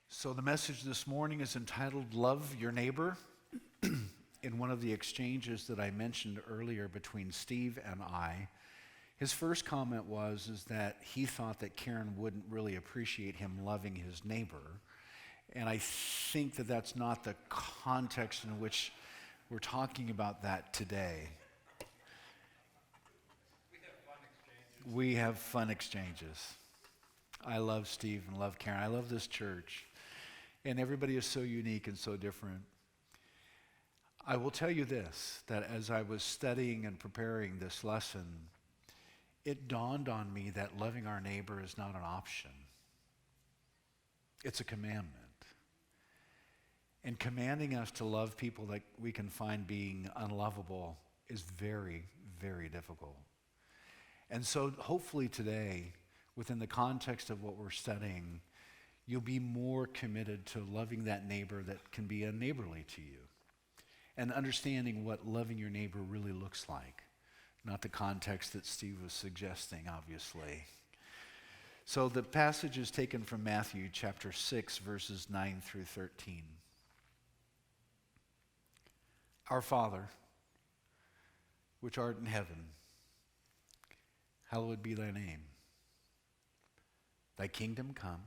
So the message this morning is entitled Love Your Neighbor. In one of the exchanges that I mentioned earlier between Steve and I, his first comment is that he thought that Karen wouldn't really appreciate him loving his neighbor. And I think that that's not the context in which we're talking about that today. We have fun exchanges. I love Steve and love Karen. I love this church. And everybody is so unique and so different. I will tell you this, that as I was studying and preparing this lesson, it dawned on me that loving our neighbor is not an option. It's a commandment. And commanding us to love people that we can find being unlovable is very, very difficult. And so hopefully today, within the context of what we're studying, you'll be more committed to loving that neighbor that can be unneighborly to you. And understanding what loving your neighbor really looks like. Not the context that Steve was suggesting, obviously. So the passage is taken from Matthew chapter 6, verses 9 through 13. Our Father, which art in heaven, hallowed be thy name. Thy kingdom come,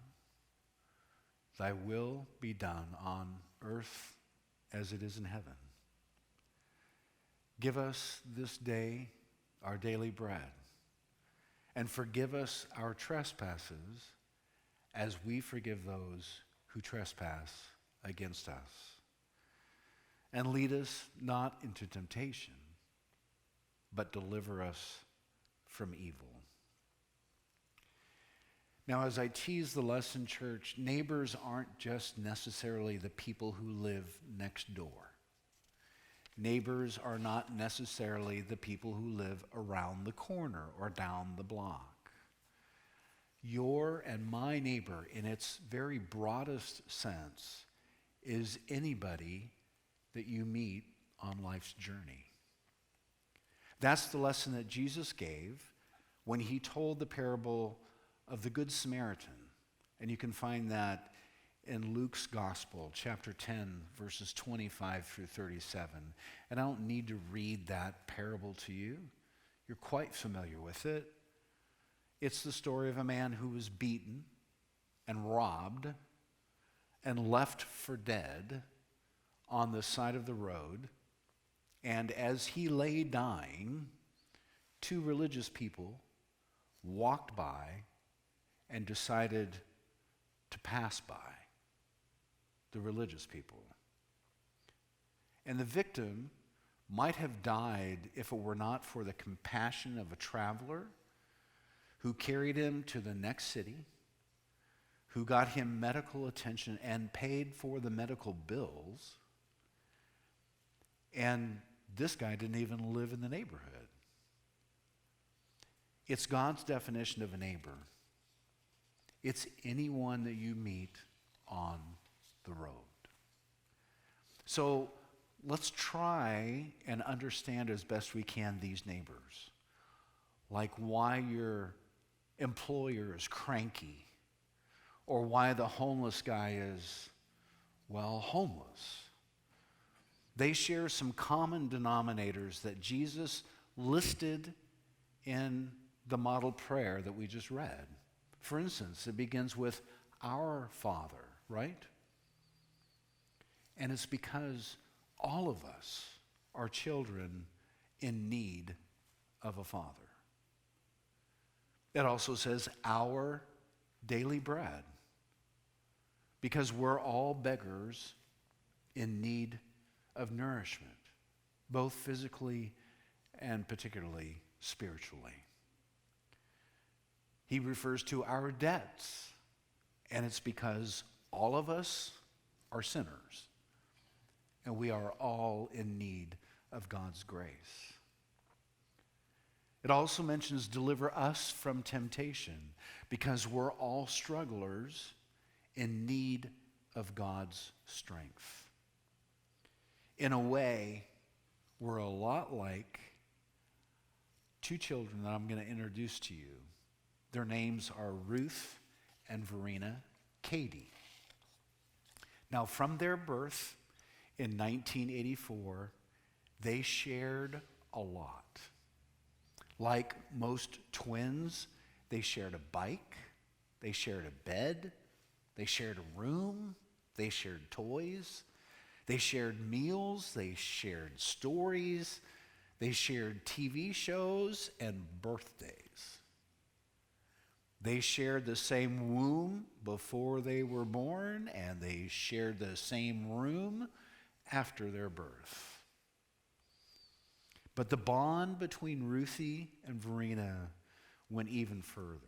thy will be done on earth as it is in heaven. Give us this day our daily bread, and forgive us our trespasses as we forgive those who trespass against us. And lead us not into temptation, but deliver us from evil. Now, as I tease the lesson, church, neighbors aren't just necessarily the people who live next door. Neighbors are not necessarily the people who live around the corner or down the block. Your and my neighbor, in its very broadest sense, is anybody that you meet on life's journey. That's the lesson that Jesus gave when he told the parable of the Good Samaritan. And you can find that in Luke's Gospel, chapter 10, verses 25 through 37. And I don't need to read that parable to you. You're quite familiar with it. It's the story of a man who was beaten and robbed and left for dead on the side of the road. And as he lay dying, two religious people walked by and decided to pass by. The religious people. And the victim might have died if it were not for the compassion of a traveler who carried him to the next city, who got him medical attention and paid for the medical bills. And this guy didn't even live in the neighborhood. It's God's definition of a neighbor. It's anyone that you meet on the road. So let's try and understand as best we can these neighbors. Like why your employer is cranky, or why the homeless guy is, well, homeless. They share some common denominators that Jesus listed in the model prayer that we just read. For instance, it begins with our Father, right? And it's because all of us are children in need of a father. It also says our daily bread, because we're all beggars in need of nourishment, both physically and particularly spiritually. He refers to our debts, and it's because all of us are sinners. And we are all in need of God's grace. It also mentions deliver us from temptation, because we're all strugglers in need of God's strength. In a way, we're a lot like two children that I'm going to introduce to you. Their names are Ruth and Verena Cady. Now, from their birth in 1984, they shared a lot. Like most twins, they shared a bike, they shared a bed, they shared a room, they shared toys, they shared meals, they shared stories, they shared TV shows and birthdays. They shared the same womb before they were born, and they shared the same room after their birth. But the bond between Ruthie and Verena went even further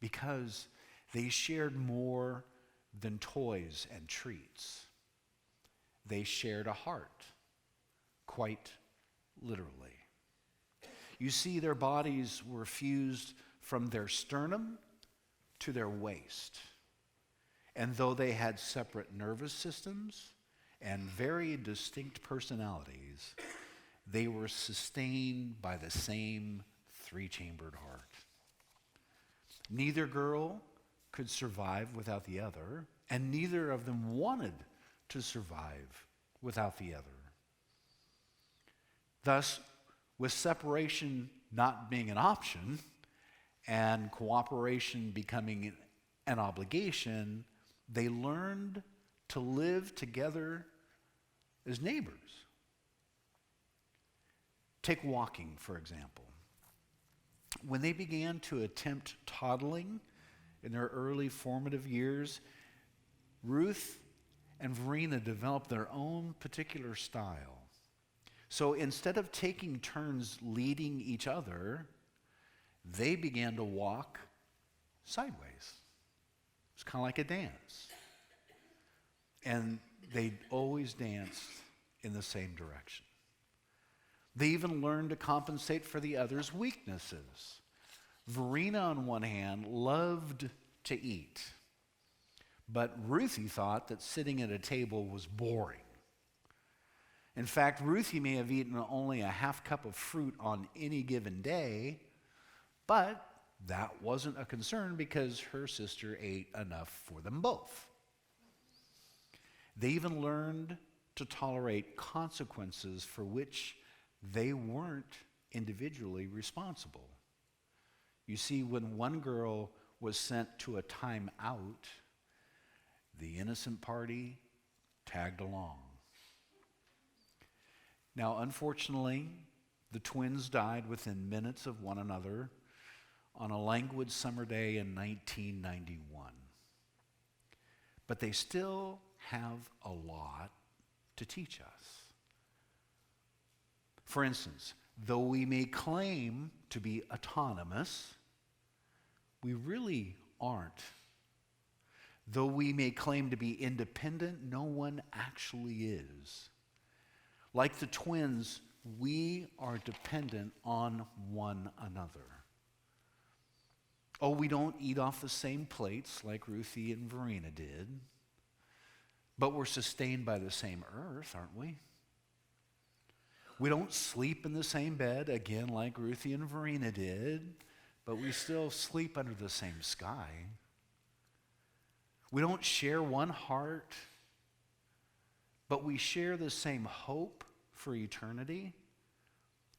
because they shared more than toys and treats. They shared a heart, quite literally. You see, their bodies were fused from their sternum to their waist. And though they had separate nervous systems and very distinct personalities, they were sustained by the same three-chambered heart. Neither girl could survive without the other, and neither of them wanted to survive without the other. Thus, with separation not being an option and cooperation becoming an obligation, they learned to live together as neighbors. Take walking, for example. When they began to attempt toddling in their early formative years, Ruth and Verena developed their own particular style. So instead of taking turns leading each other, they began to walk sideways. It's kind of like a dance. And they always danced in the same direction. They even learned to compensate for the other's weaknesses. Verena, on one hand, loved to eat. But Ruthie thought that sitting at a table was boring. In fact, Ruthie may have eaten only a half cup of fruit on any given day, but that wasn't a concern because her sister ate enough for them both. They even learned to tolerate consequences for which they weren't individually responsible. You see, when one girl was sent to a time out, the innocent party tagged along. Now, unfortunately, the twins died within minutes of one another on a languid summer day in 1991. But they still have a lot to teach us. For instance, though we may claim to be autonomous, we really aren't. Though we may claim to be independent, no one actually is. Like the twins, we are dependent on one another. Oh, we don't eat off the same plates like Ruthie and Verena did, but we're sustained by the same earth, aren't we? We don't sleep in the same bed, again, like Ruthie and Verena did, but we still sleep under the same sky. We don't share one heart, but we share the same hope for eternity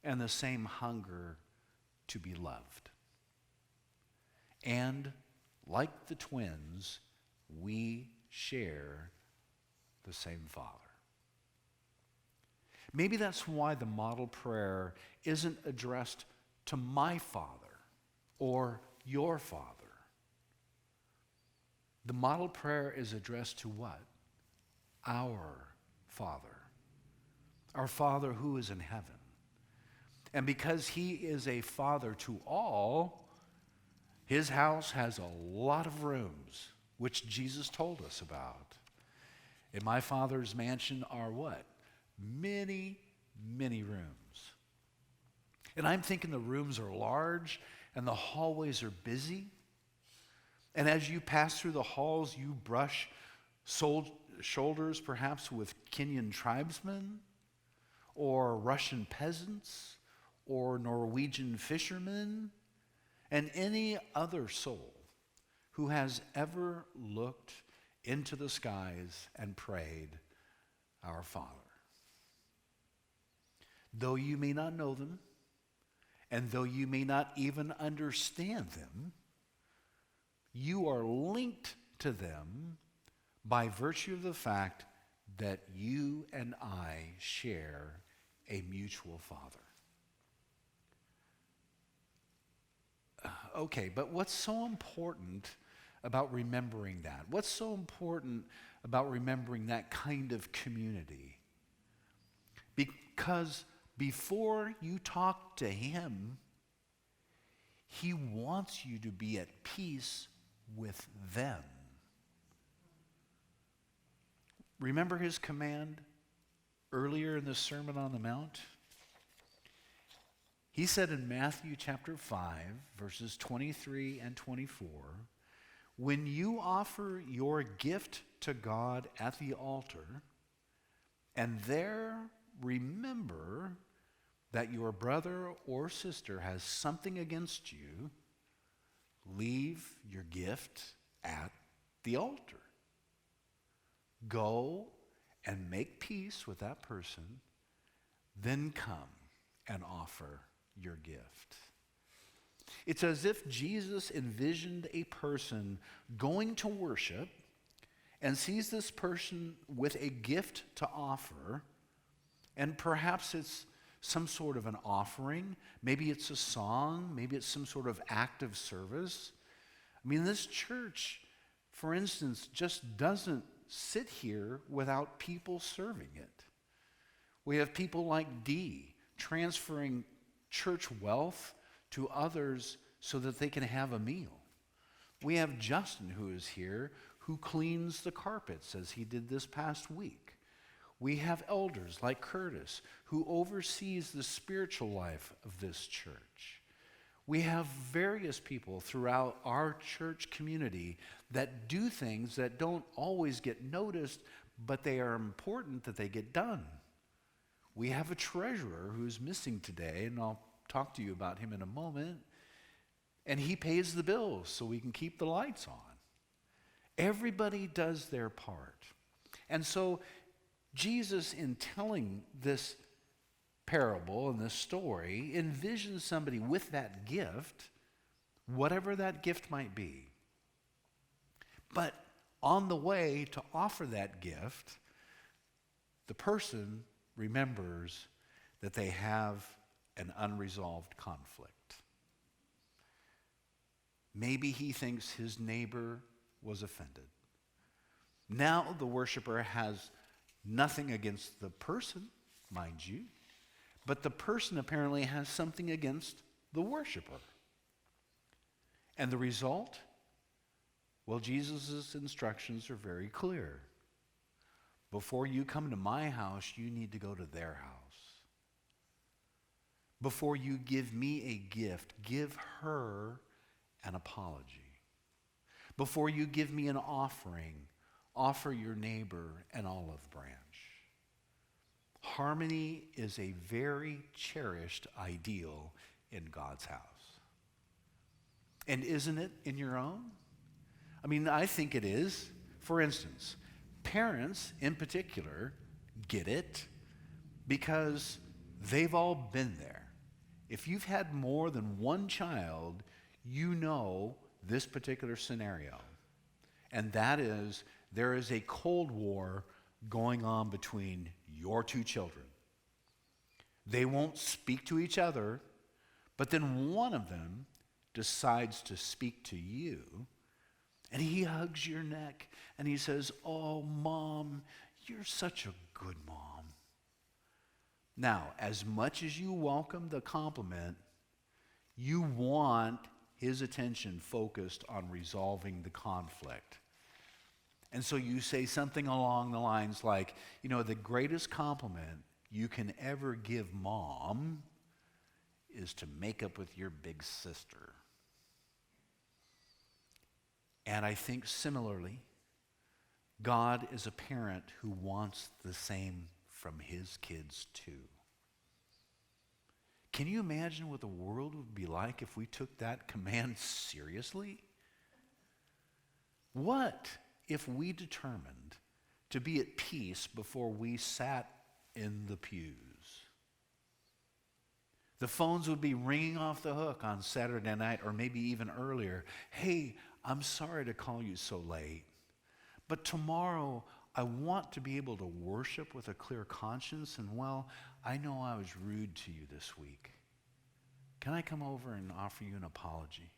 and the same hunger to be loved. And like the twins, we share the same Father. Maybe that's why the model prayer isn't addressed to my Father or your Father. The model prayer is addressed to what? Our Father. Our Father who is in heaven. And because he is a Father to all, his house has a lot of rooms, which Jesus told us about. In my Father's mansion are what? Many, many rooms. And I'm thinking the rooms are large and the hallways are busy. And as you pass through the halls, you brush shoulders perhaps with Kenyan tribesmen or Russian peasants or Norwegian fishermen and any other soul who has ever looked into the skies and prayed, Our Father. Though you may not know them, and though you may not even understand them, you are linked to them by virtue of the fact that you and I share a mutual Father. Okay, but what's so important about remembering that? What's so important about remembering that kind of community? Because before you talk to him, he wants you to be at peace with them. Remember his command earlier in the Sermon on the Mount? He said in Matthew chapter 5, verses 23 and 24, when you offer your gift to God at the altar, and there remember that your brother or sister has something against you, leave your gift at the altar. Go and make peace with that person, then come and offer your gift. It's as if Jesus envisioned a person going to worship and sees this person with a gift to offer, and perhaps it's some sort of an offering, maybe it's a song, maybe it's some sort of act of service. I mean, this church, for instance, just doesn't sit here without people serving it. We have people like Dee transferring church wealth to others so that they can have a meal. We have Justin, who is here, who cleans the carpets as he did this past week. We have elders like Curtis, who oversees the spiritual life of this church. We have various people throughout our church community that do things that don't always get noticed, but they are important that they get done. We have a treasurer who's missing today, and I'll talk to you about him in a moment, and he pays the bills so we can keep the lights on. Everybody does their part. And so Jesus, in telling this parable and this story, envisions somebody with that gift, whatever that gift might be. But on the way to offer that gift, the person remembers that they have an unresolved conflict. Maybe he thinks his neighbor was offended. Now the worshiper has nothing against the person, mind you, but the person apparently has something against the worshiper. And the result? Well, Jesus' instructions are very clear. Before you come to my house, you need to go to their house. Before you give me a gift, give her an apology. Before you give me an offering, offer your neighbor an olive branch. Harmony is a very cherished ideal in God's house. And isn't it in your own? I mean, I think it is. For instance, parents in particular get it because they've all been there. If you've had more than one child, you know this particular scenario. And that is, there is a Cold War going on between your two children. They won't speak to each other, but then one of them decides to speak to you, and he hugs your neck, and he says, "Oh, Mom, you're such a good mom." Now, as much as you welcome the compliment, you want his attention focused on resolving the conflict. And so you say something along the lines like, you know, the greatest compliment you can ever give Mom is to make up with your big sister. And I think similarly, God is a parent who wants the same from his kids too. Can you imagine what the world would be like if we took that command seriously? What if we determined to be at peace before we sat in the pews? The phones would be ringing off the hook on Saturday night or maybe even earlier. Hey, I'm sorry to call you so late, but tomorrow I want to be able to worship with a clear conscience, and well, I know I was rude to you this week. Can I come over and offer you an apology?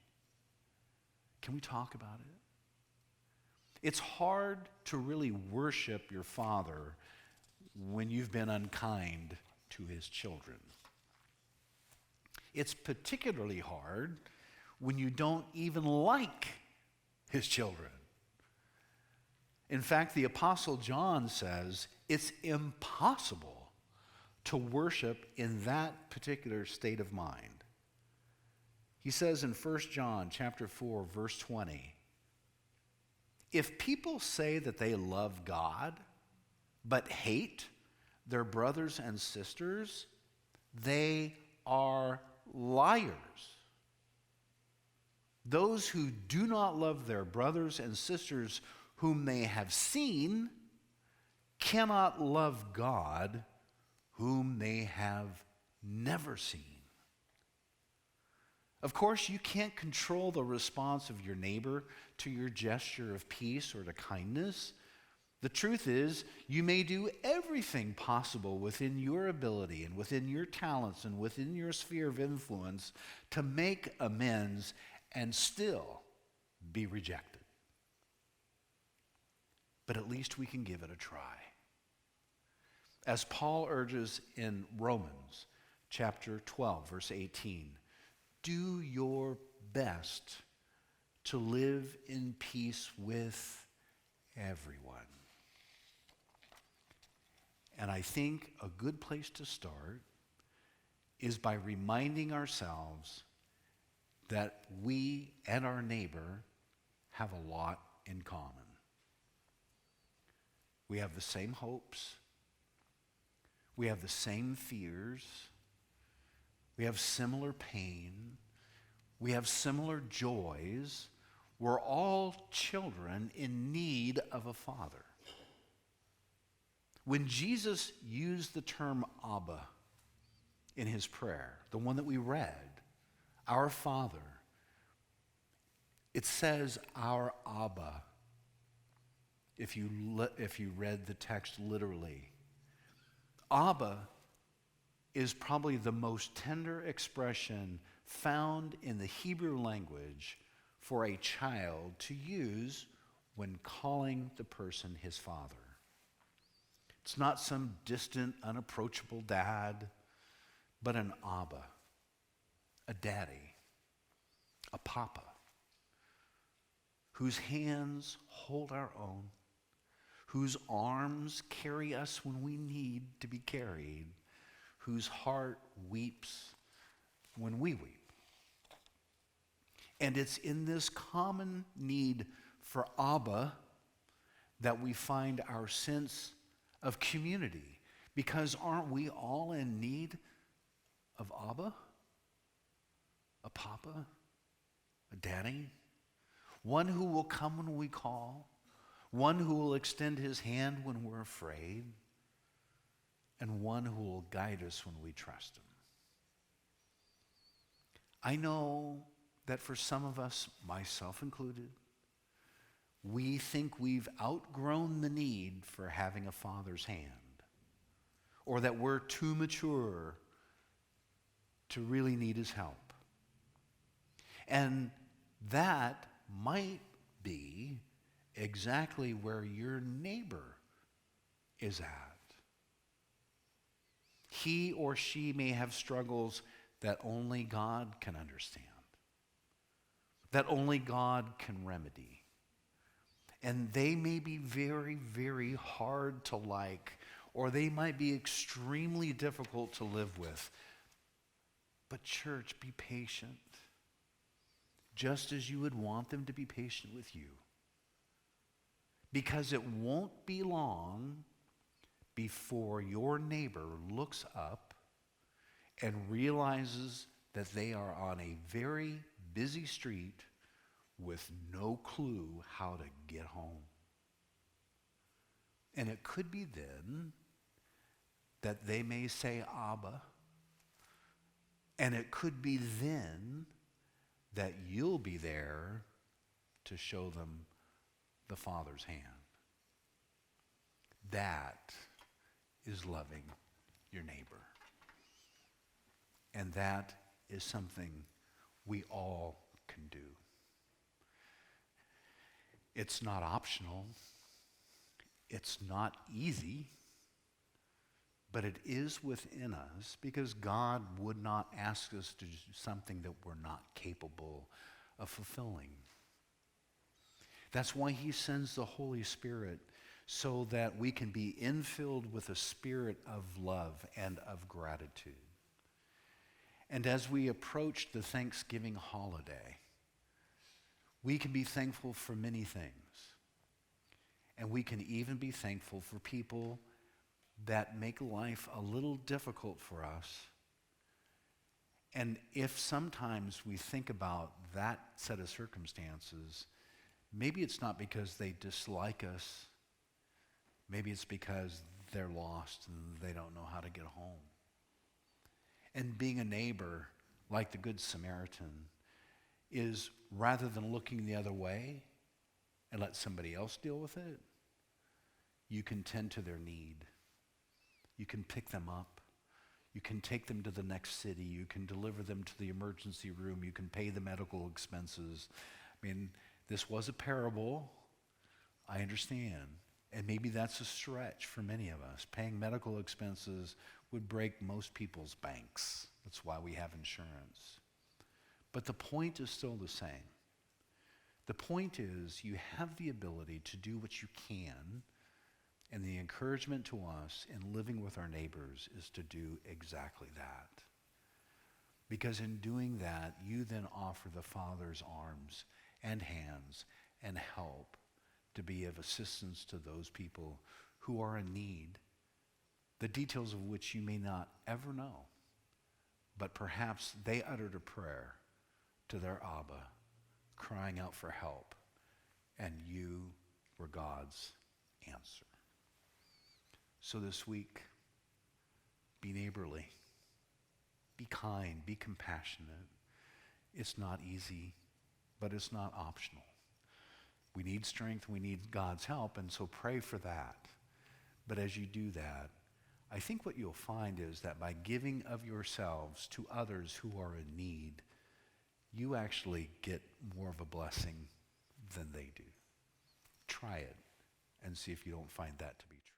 Can we talk about it? It's hard to really worship your Father when you've been unkind to his children. It's particularly hard when you don't even like his children. In fact, the Apostle John says it's impossible to worship in that particular state of mind. He says in 1 John chapter 4, verse 20, if people say that they love God but hate their brothers and sisters, they are liars. Those who do not love their brothers and sisters whom they have seen cannot love God whom they have never seen. Of course, you can't control the response of your neighbor to your gesture of peace or to kindness. The truth is, you may do everything possible within your ability and within your talents and within your sphere of influence to make amends and still be rejected. But at least we can give it a try. As Paul urges in Romans chapter 12, verse 18, do your best to live in peace with everyone. And I think a good place to start is by reminding ourselves that we and our neighbor have a lot in common. We have the same hopes. We have the same fears. We have similar pain. We have similar joys. We're all children in need of a father. When Jesus used the term Abba in his prayer, the one that we read, our Father, it says our Abba, if you read the text literally. Abba is probably the most tender expression found in the Hebrew language for a child to use when calling the person his father. It's not some distant, unapproachable dad, but an Abba, a daddy, a papa, whose hands hold our own, whose arms carry us when we need to be carried, whose heart weeps when we weep. And it's in this common need for Abba that we find our sense of community. Because aren't we all in need of Abba? A papa? A daddy? One who will come when we call? One who will extend his hand when we're afraid? And one who will guide us when we trust him. I know that for some of us, myself included, we think we've outgrown the need for having a father's hand, or that we're too mature to really need his help. And that might be exactly where your neighbor is at. He or she may have struggles that only God can understand, that only God can remedy. And they may be very, very hard to like, or they might be extremely difficult to live with. But church, be patient, just as you would want them to be patient with you. Because it won't be long before your neighbor looks up and realizes that they are on a very busy street with no clue how to get home. And it could be then that they may say Abba. And it could be then that you'll be there to show them the Father's hand. That is loving your neighbor. And that is something we all can do. It's not optional. It's not easy. But it is within us because God would not ask us to do something that we're not capable of fulfilling. That's why he sends the Holy Spirit, so that we can be infilled with a spirit of love and of gratitude. And as we approach the Thanksgiving holiday, we can be thankful for many things. And we can even be thankful for people that make life a little difficult for us. And if sometimes we think about that set of circumstances, maybe it's not because they dislike us. Maybe it's because they're lost and they don't know how to get home. And being a neighbor, like the Good Samaritan, is rather than looking the other way and let somebody else deal with it, you can tend to their need. You can pick them up. You can take them to the next city. You can deliver them to the emergency room. You can pay the medical expenses. I mean, this was a parable. I understand. And maybe that's a stretch for many of us. Paying medical expenses would break most people's banks. That's why we have insurance. But the point is still the same. The point is you have the ability to do what you can, and the encouragement to us in living with our neighbors is to do exactly that. Because in doing that, you then offer the Father's arms and hands and help to be of assistance to those people who are in need, the details of which you may not ever know. But perhaps they uttered a prayer to their Abba, crying out for help, and you were God's answer. So this week, be neighborly, be kind, be compassionate. It's not easy, but it's not optional. We need strength, we need God's help, and so pray for that. But as you do that, I think what you'll find is that by giving of yourselves to others who are in need, you actually get more of a blessing than they do. Try it and see if you don't find that to be true.